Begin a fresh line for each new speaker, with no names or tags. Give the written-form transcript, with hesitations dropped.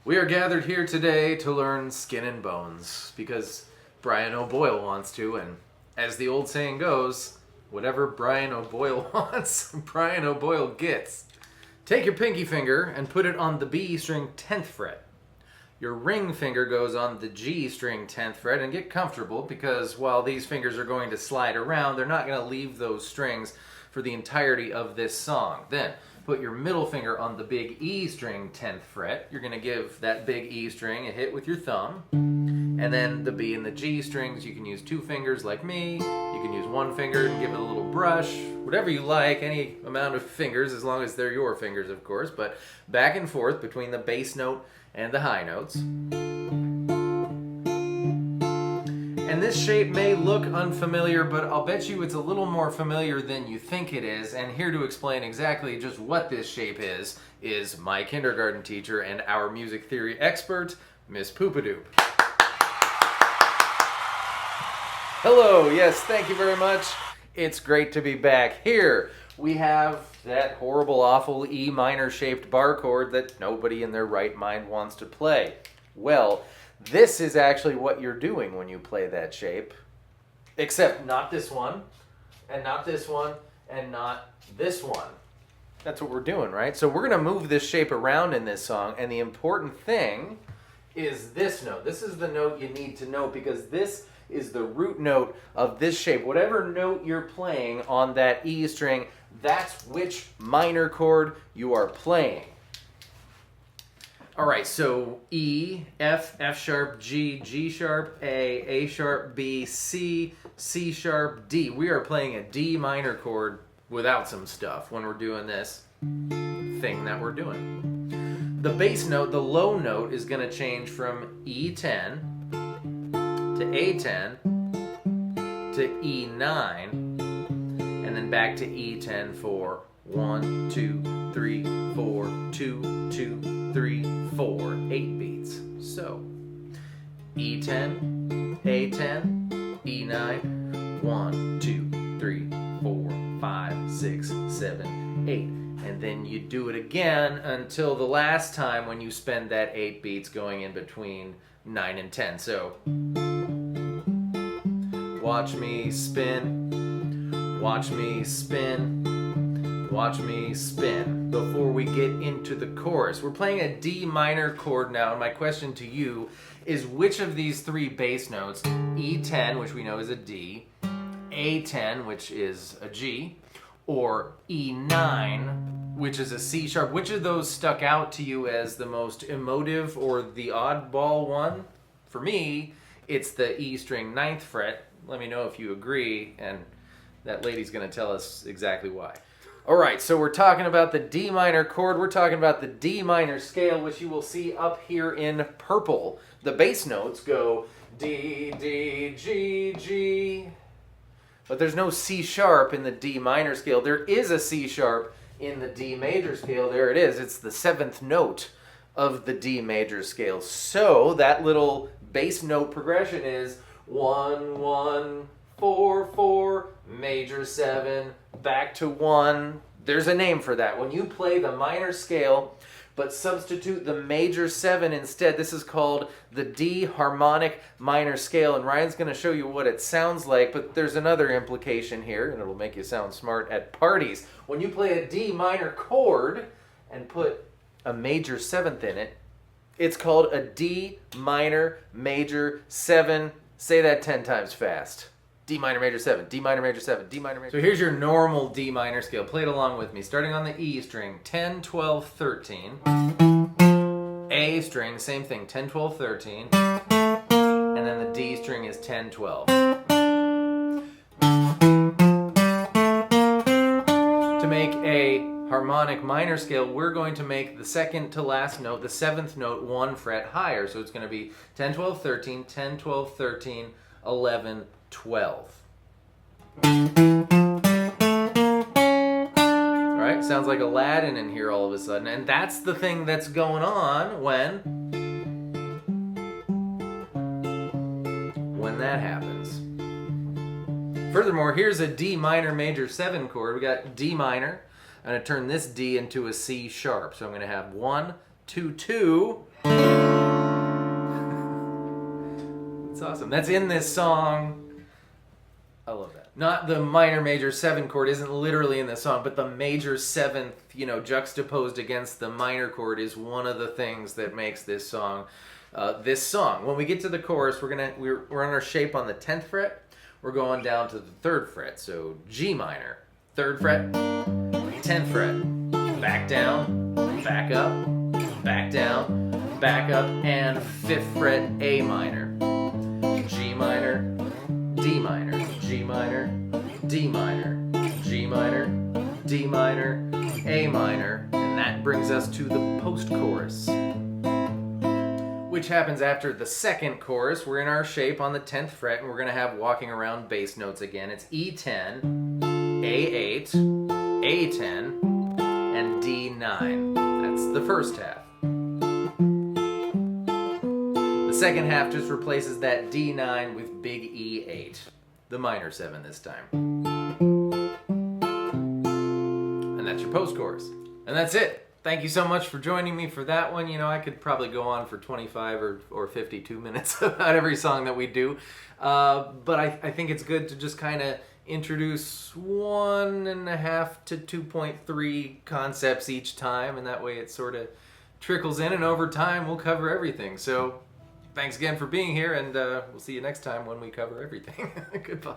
We are gathered here today to learn Skin and Bones because Brian O'Boyle wants to, and as the old saying goes, whatever Brian O'Boyle wants, Brian O'Boyle gets. Take your pinky finger and put it on the B string 10th fret. Your ring finger goes on the G string 10th fret, and get comfortable because while these fingers are going to slide around, they're not going to leave those strings for the entirety of this song. Then put your middle finger on the big E string 10th fret. You're going to give that big E string a hit with your thumb. And then the B and the G strings, you can use two fingers like me. You can use one finger and give it a little brush. Whatever you like, any amount of fingers, as long as they're your fingers, of course. But back and forth between the bass note and the high notes. And this shape may look unfamiliar, but I'll bet you it's a little more familiar than you think it is. And here to explain exactly just what this shape is my kindergarten teacher and our music theory expert, Miss Poopadoop. Hello, yes, thank you very much. It's great to be back here. We have that horrible, awful E minor shaped bar chord that nobody in their right mind wants to play. Well, this is actually what you're doing when you play that shape, except not this one, and not this one, and not this one. That's what we're doing, right? So we're going to move this shape around in this song, and the important thing is this note. This is the note you need to know because this is the root note of this shape. Whatever note you're playing on that E string, that's which minor chord you are playing. All right, so E, F, F sharp, G, G sharp, A sharp, B, C, C sharp, D. We are playing a D minor chord without some stuff when we're doing this thing that we're doing. The bass note, the low note, is going to change from E10 to A10 to E9, and then back to E10 for 1, 2, 3, 4, 2, 2, 3, 4, 8 beats. So E10, A10, E9, 1, 2, 3, 4, 5, 6, 7, 8. And then you do it again until the last time when you spend that 8 beats going in between 9 and 10. So watch me spin, watch me spin, watch me spin before we get into the chorus. We're playing a D minor chord now, and my question to you is which of these three bass notes, E10, which we know is a D, A10, which is a G, or E9, which is a C sharp, which of those stuck out to you as the most emotive or the oddball one? For me, it's the E string 9th fret. Let me know if you agree, and that lady's going to tell us exactly why. All right, so we're talking about the D minor chord. We're talking about the D minor scale, which you will see up here in purple. The bass notes go D, D, G, G. But there's no C sharp in the D minor scale. There is a C sharp in the D major scale. There it is. It's the 7th note of the D major scale. So that little bass note progression is 1, 1, 4, 4, major 7, back to 1. There's a name for that. When you play the minor scale, but substitute the major 7 instead, this is called the D harmonic minor scale, and Ryan's going to show you what it sounds like, but there's another implication here, and it'll make you sound smart at parties. When you play a D minor chord and put a major 7th in it, it's called a D minor major 7. Say that 10 times fast. D minor major 7, D minor major 7, D minor major. So here's your normal D minor scale. Play it along with me. Starting on the E string, 10, 12, 13. A string, same thing, 10, 12, 13. And then the D string is 10, 12. To make a harmonic minor scale, we're going to make the second to last note, the 7th note, 1 fret higher. So it's going to be 10, 12, 13, 10, 12, 13, 11, 12. All right, sounds like Aladdin in here all of a sudden. And that's the thing that's going on when that happens. Furthermore, here's a D minor major 7 chord. We got D minor. I'm going to turn this D into a C sharp. So I'm going to have 1, 2, 2. That's awesome. That's in this song. I love that. Not the minor major 7 chord isn't literally in the song, but the major 7th, juxtaposed against the minor chord is one of the things that makes this song this song. When we get to the chorus, we're on our shape on the 10th fret. We're going down to the 3rd fret. So G minor, 3rd fret, 10th fret, back down, back up, back down, back up, and 5th fret A minor. G minor, D minor, G minor, D minor, G minor, D minor, A minor, and that brings us to the post-chorus, which happens after the 2nd chorus. We're in our shape on the 10th fret, and we're going to have walking around bass notes again. It's E10, A8, A10, and D9. That's the first half. The second half just replaces that D9 with big E8, the minor 7 this time. And that's your post-chorus. And that's it. Thank you so much for joining me for that one. I could probably go on for 25 or 52 minutes about every song that we do. But I think it's good to just kind of introduce 1.5 to 2.3 concepts each time, and that way it sort of trickles in, and over time we'll cover everything. So thanks again for being here, and we'll see you next time when we cover everything. Goodbye.